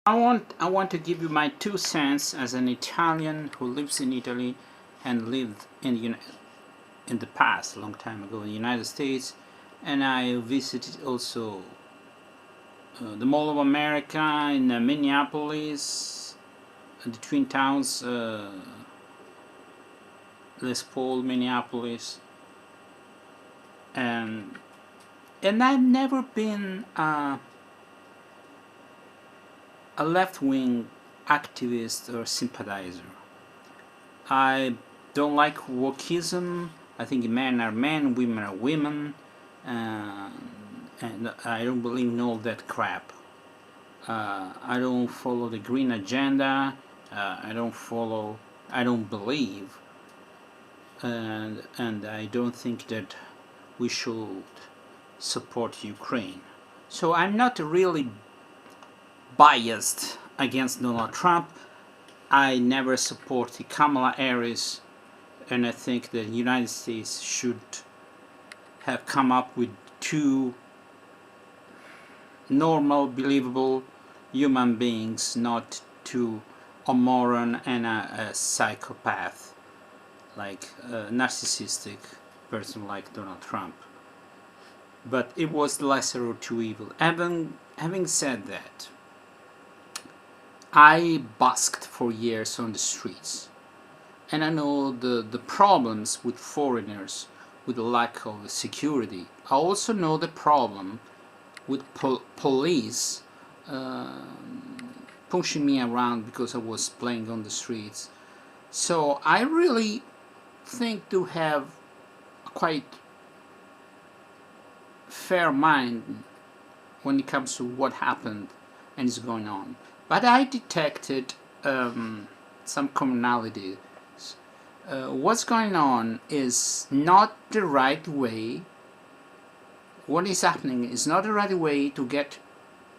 I want to give you my 2 cents as an Italian who lives in Italy and lived in the past, a long time ago, in the United States, and I visited also the Mall of America in Minneapolis, the Twin Towns, Les Paul, Minneapolis, and I've never been a left-wing activist or sympathizer. I don't like wokeism. I think men are men, women are women, and I don't believe in all that crap. I don't follow the green agenda. I don't believe, and I don't think that we should support Ukraine. So I'm not really biased against Donald Trump. I never supported Kamala Harris, and I think the United States should have come up with two normal, believable human beings, not two a moron and a psychopath, like a narcissistic person like Donald Trump. But it was the lesser of two evils. Having said that, I busked for years on the streets, and I know the problems with foreigners, with the lack of security. I also know the problem with police pushing me around because I was playing on the streets. So I really think to have a quite fair mind when it comes to what happened and is going on. But I detected some commonalities. What's going on is not the right way. What is happening is not the right way to get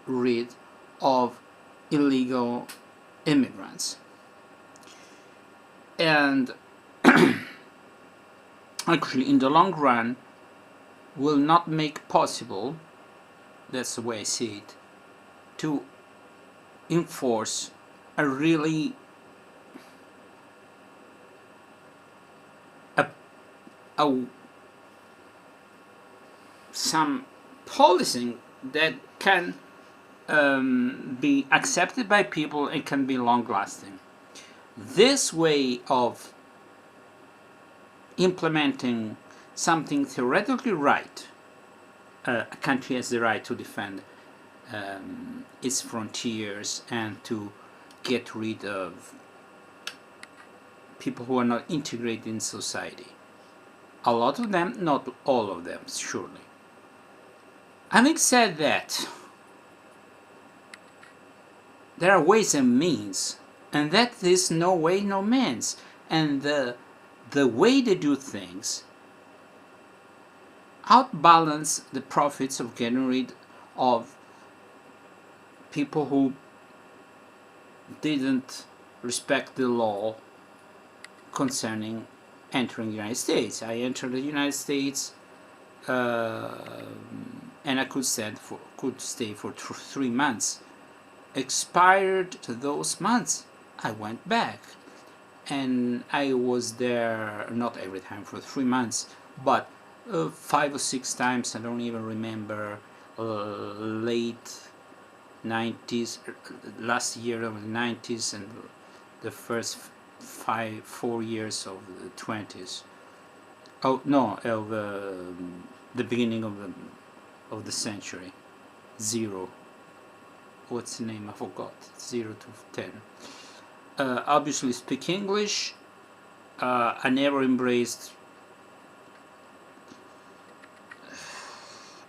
rid of illegal immigrants. And actually, in the long run, will not make possible, that's the way I see it, to enforce a really some policing that can be accepted by people and can be long-lasting. This way of implementing something theoretically right, a country has the right to defend its frontiers and to get rid of people who are not integrated in society. A lot of them, not all of them, surely. Having said that, there are ways and means, and that is no way, no means. And the way they do things outbalance the profits of getting rid of people who didn't respect the law concerning entering the United States. I entered the United States and I could stay for 3 months. Expired those months, I went back, and I was there not every time for 3 months, but 5 or 6 times. I don't even remember. Late 90s, last year of the 90s, and the first 4 years of the 20s. Oh no, of the beginning of the century. Zero. What's the name? I forgot. 0 to 10. Obviously speak English. I never embraced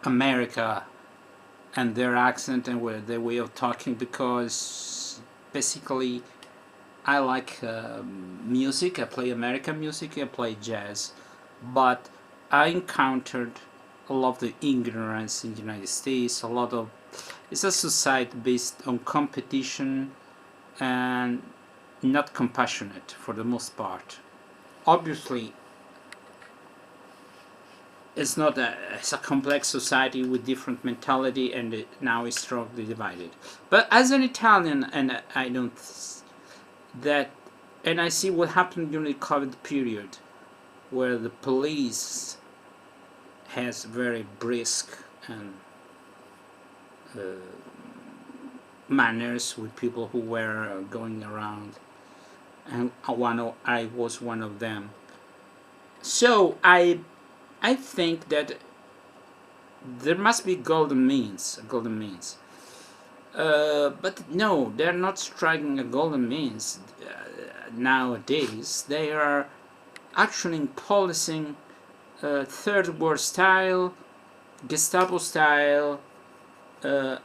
America and their accent and their way of talking, because basically I like music. I play American music. I play jazz, but I encountered a lot of the ignorance in the United States. It's a society based on competition and not compassionate for the most part. Obviously, it's not it's a complex society with different mentality, and now is strongly divided. But as an Italian, and I don't that, and I see what happened during the COVID period, where the police has very brisk and uh, manners with people who were going around, and I was one of them. So I think that there must be golden means. But no, they're not striking a golden means nowadays. They are actually policing third world style, Gestapo style, uh,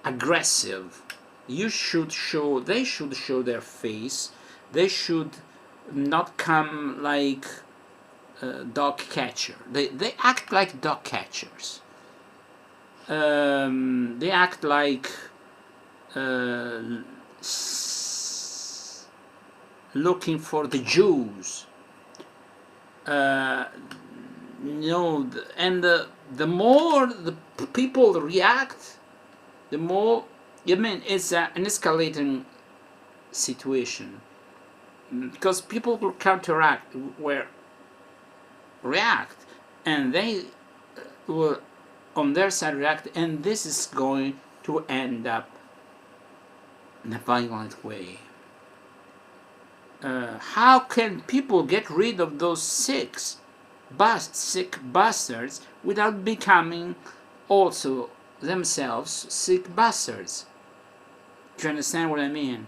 aggressive. They should show their face. They should not come like dog catcher. They act like dog catchers. They act like uh, looking for the Jews. No, and the more the people react, the more, I mean, it's an escalating situation, because people will counteract, where react, and they will on their side react, and this is going to end up in a violent way. How can people get rid of those sick bastards without becoming also themselves sick bastards? Do you understand what I mean?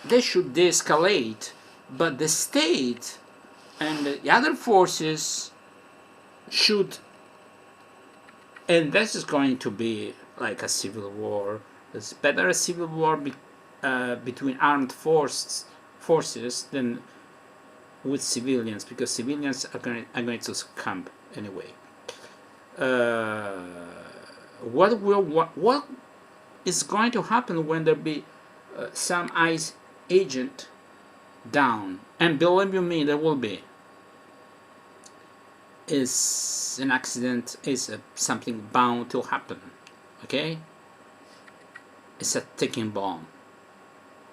They should de-escalate, but the state and the other forces should, and this is going to be like a civil war. It's better a civil war between armed forces than with civilians, because civilians are going to succumb anyway. What is going to happen when there be some ICE agent down? And believe you me, there will be. Is an accident, is something bound to happen. Okay, it's a ticking bomb,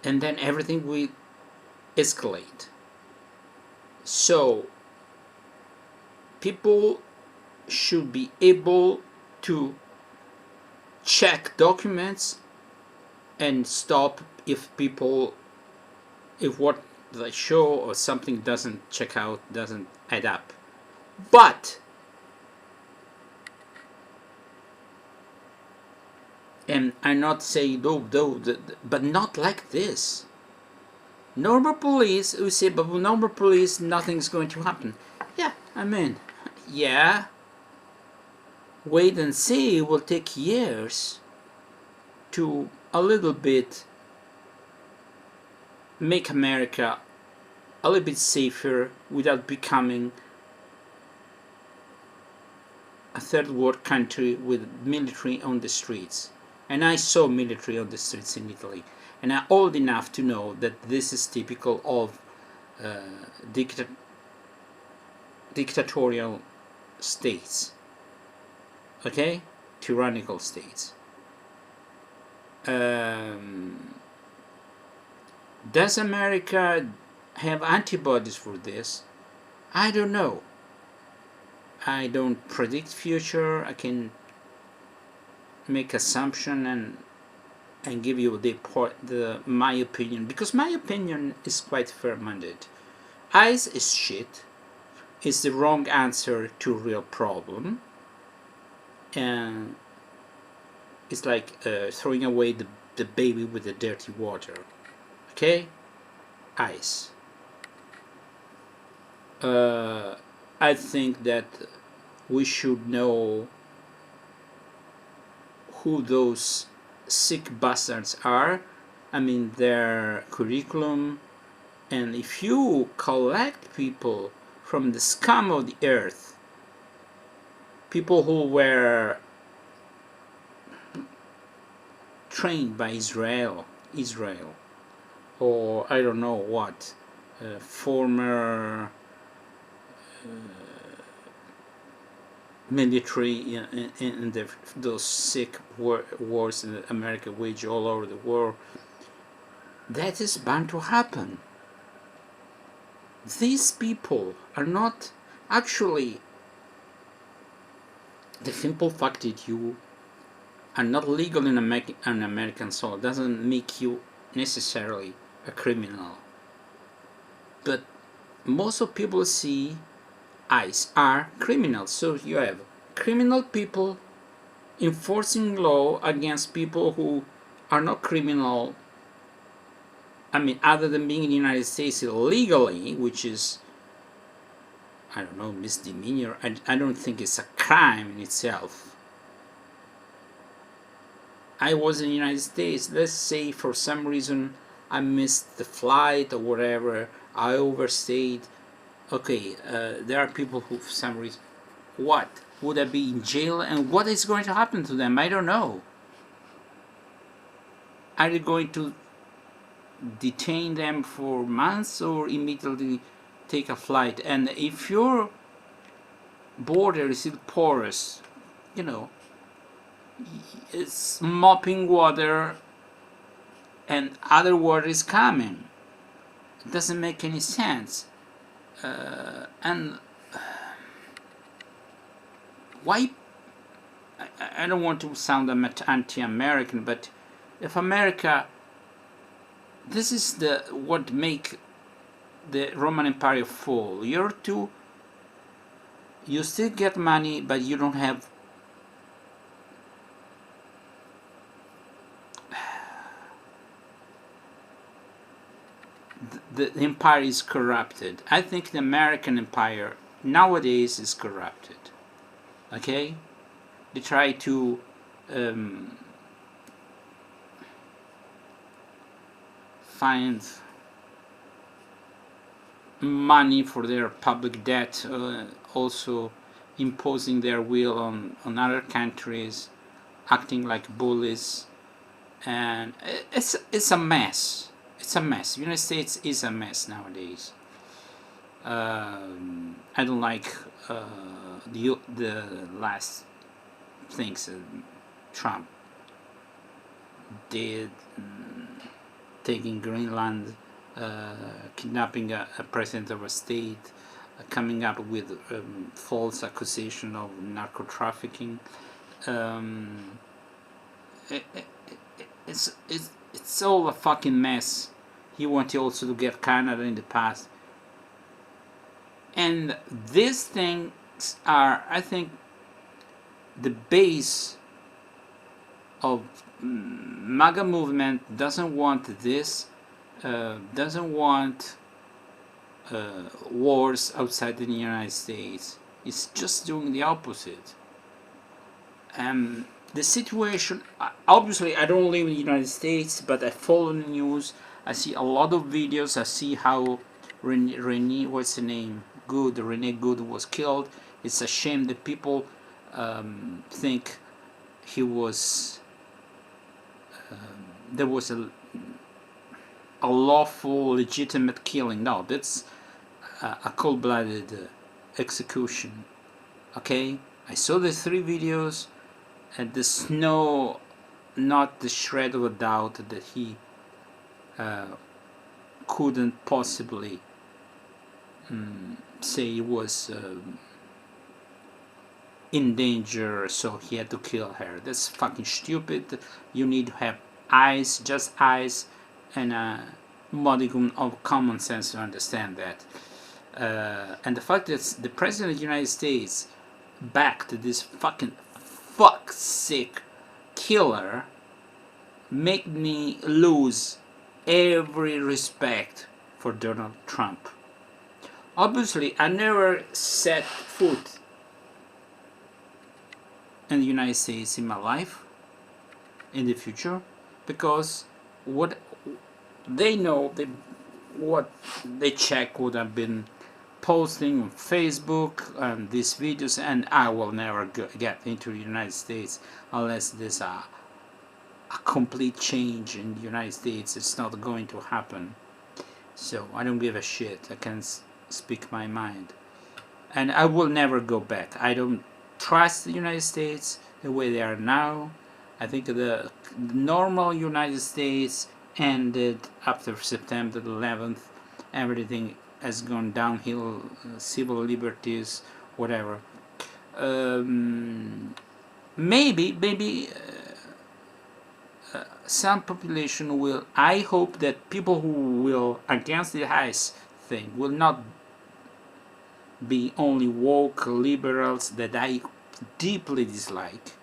and then everything will escalate. So people should be able to check documents and stop if what they show or something doesn't check out, doesn't add up. But, and I'm not saying but not like this. Normal police, we say, but with normal police, nothing's going to happen. Yeah, I mean, yeah. Wait and see, it will take years to a little bit make America a little bit safer without becoming a third world country with military on the streets. And I saw military on the streets in Italy, and I'm old enough to know that this is typical of dictatorial states, okay, tyrannical states. Does America have antibodies for this? I don't know. I don't predict future. I can make assumption and give you my opinion, because my opinion is quite fair-minded. ICE is shit. It's the wrong answer to a real problem, and it's like throwing away the baby with the dirty water. Okay, ICE. I think that we should know who those sick bastards are. I mean, their curriculum. And if you collect people from the scum of the earth, people who were trained by Israel, or I don't know what, former military in those sick wars that America wage all over the world. That is bound to happen. These people are not actually, the simple fact that you are not legal in American soil doesn't make you necessarily a criminal. But most of people see ICE are criminals. So you have criminal people enforcing law against people who are not criminal. I mean, other than being in the United States illegally, which is, I don't know, misdemeanor. I don't think it's a crime in itself. I was in the United States, let's say for some reason I missed the flight or whatever, I overstayed. Okay, there are people who for some reason, what? Would I be in jail, and what is going to happen to them? I don't know. Are they going to detain them for months or immediately take a flight? And if your border is still porous, you know, it's mopping water and other water is coming. It doesn't make any sense. And why? I don't want to sound anti-American, but if America, this is the what make the Roman Empire fall. You still get money, but you don't have the empire is corrupted. I think the American empire nowadays is corrupted. Okay, they try to find money for their public debt, also imposing their will on other countries, acting like bullies, and it's a mess. It's a mess. The United States is a mess nowadays. I don't like the last things Trump did, taking Greenland, kidnapping a president of a state, coming up with false accusation of narco trafficking. It's all a fucking mess. He wanted also to get Canada in the past. And these things are, I think, the base of MAGA movement. Doesn't want this, doesn't want wars outside the United States. It's just doing the opposite. The situation, obviously I don't live in the United States, but I follow the news. I see a lot of videos. I see how Renee, what's the name? Good, Renee Good was killed. It's a shame that people think he was, there was a lawful, legitimate killing. No, that's a cold-blooded execution. Okay, I saw the 3 videos, and there's not the shred of a doubt that he couldn't possibly say he was in danger, so he had to kill her. That's fucking stupid. You need to have eyes, just eyes, and a modicum of common sense to understand that. And the fact that the President of the United States backed this fucking sick killer make me lose every respect for Donald Trump. Obviously, I never set foot in the United States in my life, in the future, because what they know, what they check what I've been posting on Facebook and these videos, and I will never get into the United States unless there's a complete change in the United States. It's not going to happen. So I don't give a shit. I can speak my mind, and I will never go back. I don't trust the United States the way they are now. I think the normal United States ended after September 11th. Everything has gone downhill, civil liberties, whatever. Maybe some population will. I hope that people who will against the ICE thing will not be only woke liberals that I deeply dislike,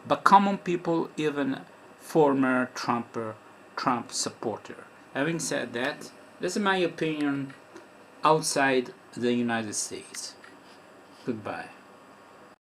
but common people, even former Trump supporter. Having said that, this is my opinion outside the United States. Goodbye.